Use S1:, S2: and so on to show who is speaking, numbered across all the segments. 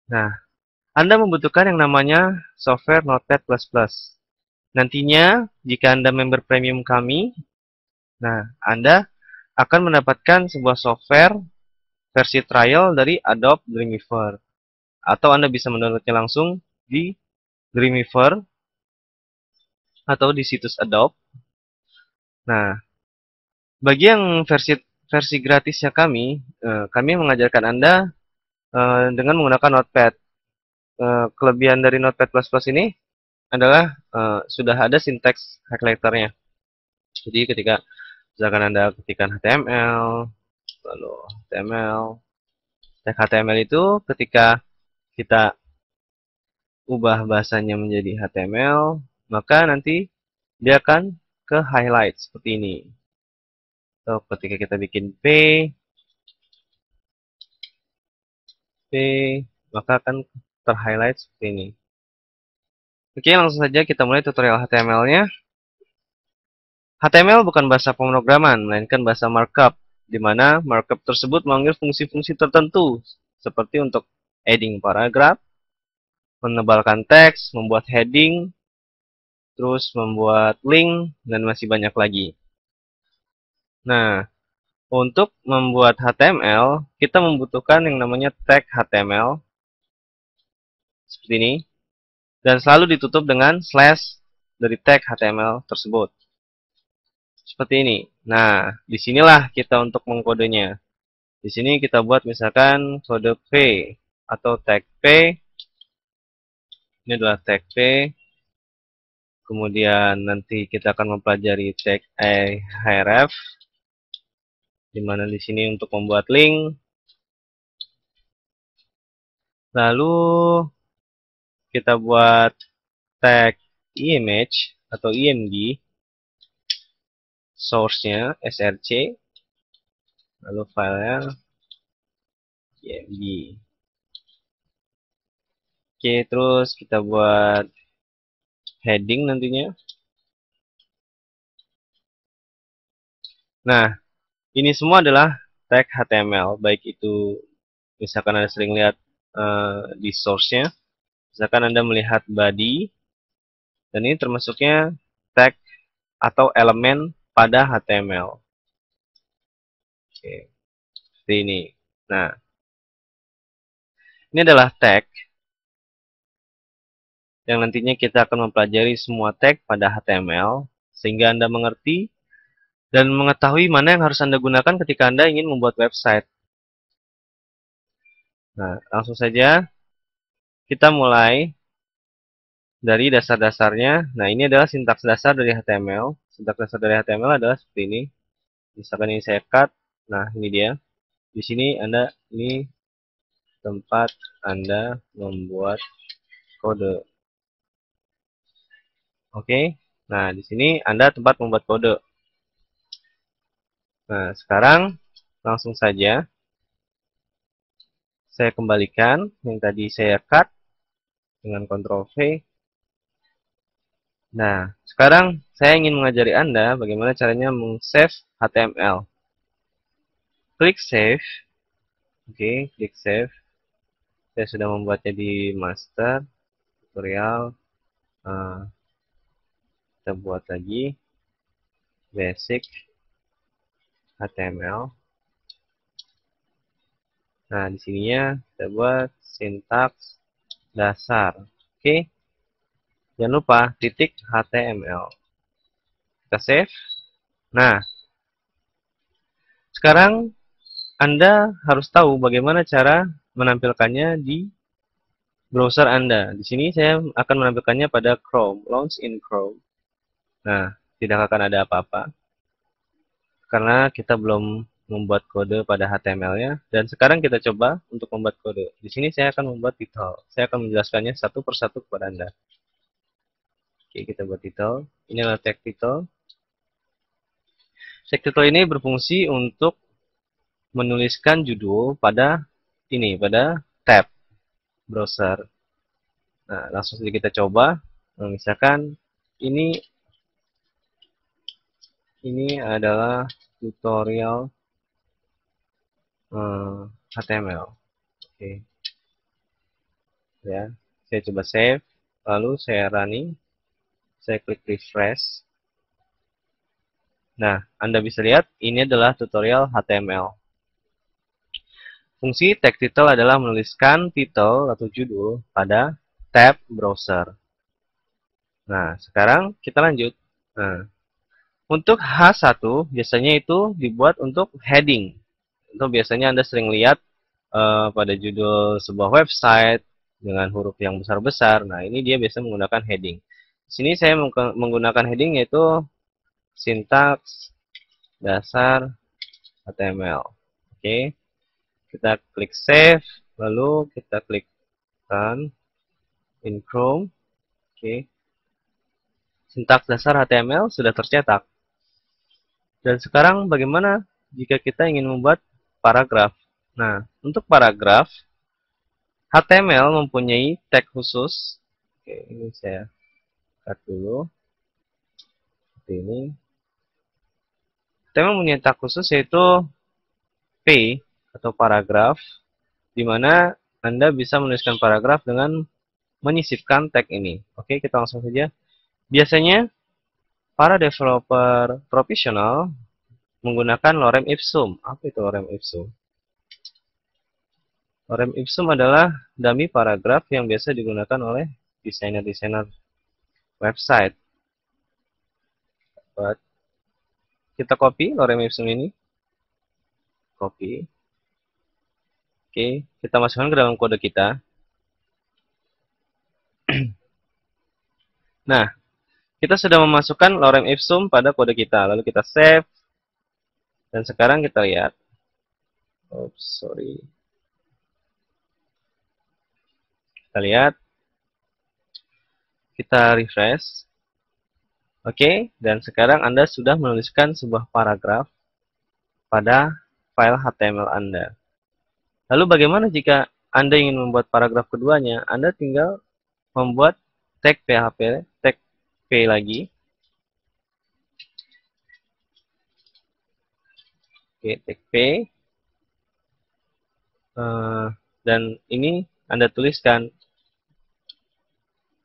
S1: Nah, Anda membutuhkan yang namanya software Notepad++. Nantinya, jika Anda member premium kami, nah, Anda akan mendapatkan sebuah software versi trial dari Adobe Dreamweaver. Atau Anda bisa mendownloadnya langsung di Dreamweaver atau di situs Adobe. Nah, bagi yang versi gratisnya kami mengajarkan Anda dengan menggunakan Notepad. Kelebihan dari Notepad++ ini adalah sudah ada sinteks highlighternya. Jadi ketika misalkan Anda ketikkan HTML, lalu HTML, tag HTML itu ketika kita ubah bahasanya menjadi HTML, maka nanti dia akan ke highlight seperti ini. So, ketika kita bikin P, maka akan terhighlight seperti ini. Oke, langsung saja kita mulai tutorial HTML-nya. HTML bukan bahasa pemrograman, melainkan bahasa markup, di mana markup tersebut memanggil fungsi-fungsi tertentu, seperti untuk adding paragraf, menebalkan teks, membuat heading, terus membuat link, dan masih banyak lagi. Nah, untuk membuat HTML, kita membutuhkan yang namanya tag HTML, seperti ini, dan selalu ditutup dengan slash dari tag HTML tersebut. Seperti ini. Nah, disinilah kita untuk mengkodenya. Di sini kita buat misalkan kode P atau tag P. Ini adalah tag P. Kemudian nanti kita akan mempelajari tag href, di mana di sini untuk membuat link. Lalu kita buat tag image atau img, source-nya src, lalu filenya img. Oke, terus kita buat heading nantinya. Nah, ini semua adalah tag HTML, baik itu misalkan Anda sering lihat di source-nya, misalkan Anda melihat body, dan ini termasuknya tag atau elemen pada HTML. Oke, seperti ini. Nah, ini adalah tag yang nantinya kita akan mempelajari semua tag pada HTML, sehingga Anda mengerti dan mengetahui mana yang harus Anda gunakan ketika Anda ingin membuat website. Nah, langsung saja kita mulai dari dasar-dasarnya. Nah, ini adalah sintaks dasar dari HTML. Sintaks dasar dari HTML adalah seperti ini. Misalkan ini saya cut. Nah, ini dia. Di sini ini tempat Anda membuat kode. Oke. Nah, di sini Anda tempat membuat kode. Nah, sekarang langsung saja saya kembalikan yang tadi saya cut dengan Ctrl V. Nah, sekarang saya ingin mengajari Anda bagaimana caranya meng-save HTML. Klik save. Oke, klik save. Saya sudah membuatnya di master tutorial. Kita buat lagi basic HTML. Nah, di sininya kita buat sintaks dasar. Oke. Jangan lupa titik HTML. Kita save. Nah, sekarang Anda harus tahu bagaimana cara menampilkannya di browser Anda. Di sini saya akan menampilkannya pada Chrome, launch in Chrome. Nah, tidak akan ada apa-apa karena kita belum membuat kode pada HTML-nya. Dan sekarang kita coba untuk membuat kode. Di sini saya akan membuat title. Saya akan menjelaskannya satu persatu kepada Anda. Oke, kita buat title. Ini adalah tag title. Tag title ini berfungsi untuk menuliskan judul pada tab browser. Nah, langsung saja kita coba. Nah, misalkan ini adalah tutorial HTML. Oke. ya. Saya coba save, lalu saya running, saya klik refresh. Nah, Anda bisa lihat ini adalah tutorial HTML. Fungsi tag title adalah menuliskan title atau judul pada tab browser. Nah, sekarang kita lanjut. Nah, untuk H1 biasanya itu dibuat untuk heading. Itu biasanya Anda sering lihat pada judul sebuah website dengan huruf yang besar-besar. Nah, ini dia biasa menggunakan heading. Di sini saya menggunakan heading yaitu sintaks dasar HTML. Oke, kita klik save, lalu kita klik run in Chrome. Oke, sintaks dasar HTML sudah tercetak. Dan sekarang bagaimana jika kita ingin membuat paragraf? Nah, untuk paragraf, HTML mempunyai tag khusus. Oke, ini saya cut dulu. Seperti ini. HTML mempunyai tag khusus yaitu P atau paragraf, di mana Anda bisa menuliskan paragraf dengan menyisipkan tag ini. Oke, kita langsung saja. Biasanya, para developer profesional menggunakan lorem ipsum. Apa itu lorem ipsum? Lorem ipsum adalah dummy paragraf yang biasa digunakan oleh desainer-desainer website. Kita copy lorem ipsum ini. Copy. Oke, kita masukkan ke dalam kode kita. Nah, kita sudah memasukkan lorem ipsum pada kode kita. Lalu kita save. Dan sekarang kita lihat. Oops, sorry. Kita lihat. Kita refresh. Oke, dan sekarang Anda sudah menuliskan sebuah paragraf pada file HTML Anda. Lalu bagaimana jika Anda ingin membuat paragraf keduanya? Anda tinggal membuat tag PHP, tag P lagi. Oke, tag P. Dan ini Anda tuliskan.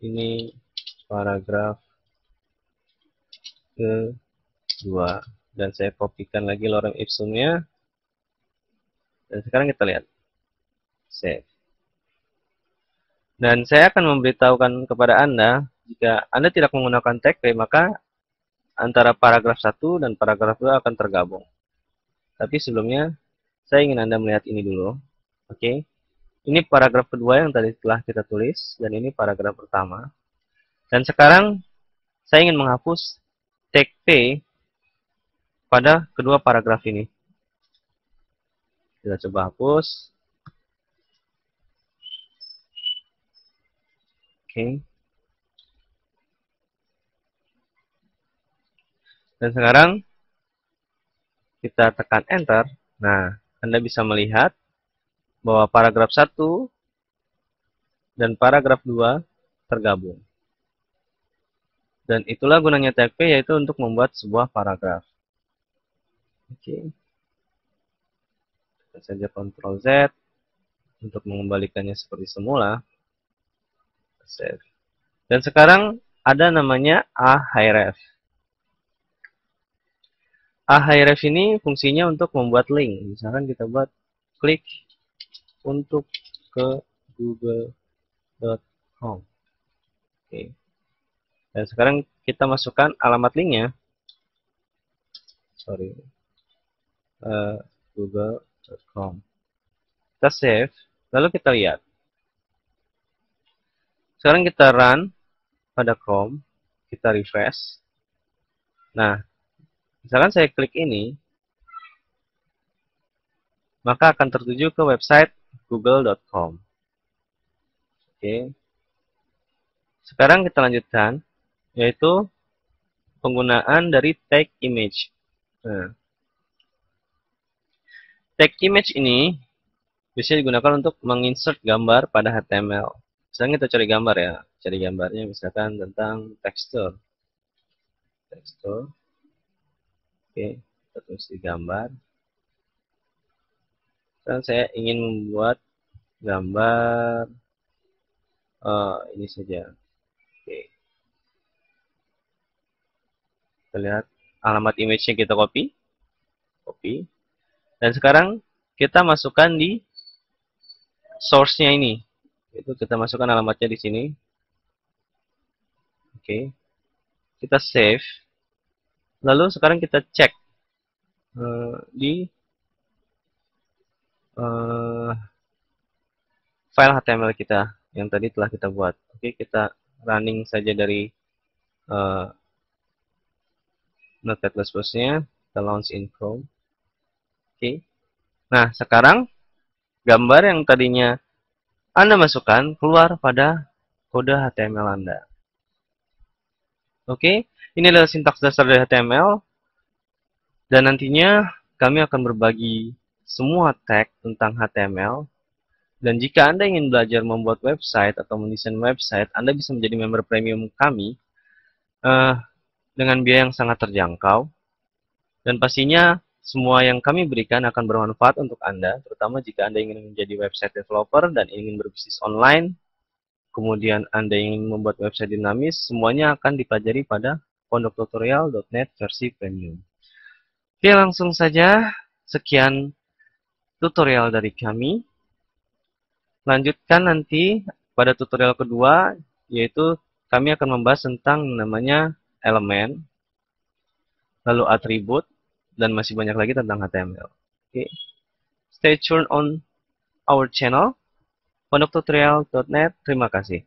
S1: Ini paragraf kedua. Dan saya kopikan lagi lorem ipsumnya. Dan sekarang kita lihat. Save. Dan saya akan memberitahukan kepada Anda, jika Anda tidak menggunakan tag P, maka antara paragraf 1 dan paragraf 2 akan tergabung. Tapi sebelumnya, saya ingin Anda melihat ini dulu. Oke. Ini paragraf kedua yang tadi telah kita tulis, dan ini paragraf pertama. Dan sekarang, saya ingin menghapus tag P pada kedua paragraf ini. Kita coba hapus. Oke. Dan sekarang kita tekan enter. Nah, Anda bisa melihat bahwa paragraf 1 dan paragraf 2 tergabung. Dan itulah gunanya tag P, yaitu untuk membuat sebuah paragraf. Oke. Kita saja Ctrl Z untuk mengembalikannya seperti semula. Save. Dan sekarang ada namanya ahref. Ahref ini fungsinya untuk membuat link. Misalkan kita buat klik untuk ke google.com. Oke. Dan sekarang kita masukkan alamat linknya. Sorry. Google.com. Kita save. Lalu kita lihat. Sekarang kita run pada Chrome. Kita refresh. Nah, misalkan saya klik ini, maka akan tertuju ke website google.com. Oke. Sekarang kita lanjutkan, yaitu penggunaan dari tag image. Nah, tag image ini bisa digunakan untuk menginsert gambar pada HTML. Misalnya kita cari gambar ya, cari gambarnya misalkan tentang tekstur. Tekstur. Oke, kita tulis di gambar. Sekarang saya ingin membuat gambar ini saja. Oke. Kita lihat alamat image-nya kita copy. Dan sekarang kita masukkan di source-nya ini. Itu kita masukkan alamatnya di sini. Oke. Kita save. Lalu sekarang kita cek di file HTML kita yang tadi telah kita buat. Oke, kita running saja dari Notepad++-nya. Kita launch in Chrome. Oke. Nah, sekarang gambar yang tadinya Anda masukkan keluar pada kode HTML Anda. Oke, ini adalah sintaks dasar dari HTML. Dan nantinya kami akan berbagi semua tag tentang HTML. Dan jika Anda ingin belajar membuat website atau mendesain website, Anda bisa menjadi member premium kami dengan biaya yang sangat terjangkau. Dan pastinya semua yang kami berikan akan bermanfaat untuk Anda, terutama jika Anda ingin menjadi website developer dan ingin berbisnis online. Kemudian Anda ingin membuat website dinamis, semuanya akan dipelajari pada pondoktutorial.net versi premium. Oke, langsung saja. Sekian tutorial dari kami. Lanjutkan nanti pada tutorial kedua, yaitu kami akan membahas tentang namanya elemen, lalu atribut, dan masih banyak lagi tentang HTML. Oke. Stay tuned on our channel, pondoktutorial.net. Terima kasih.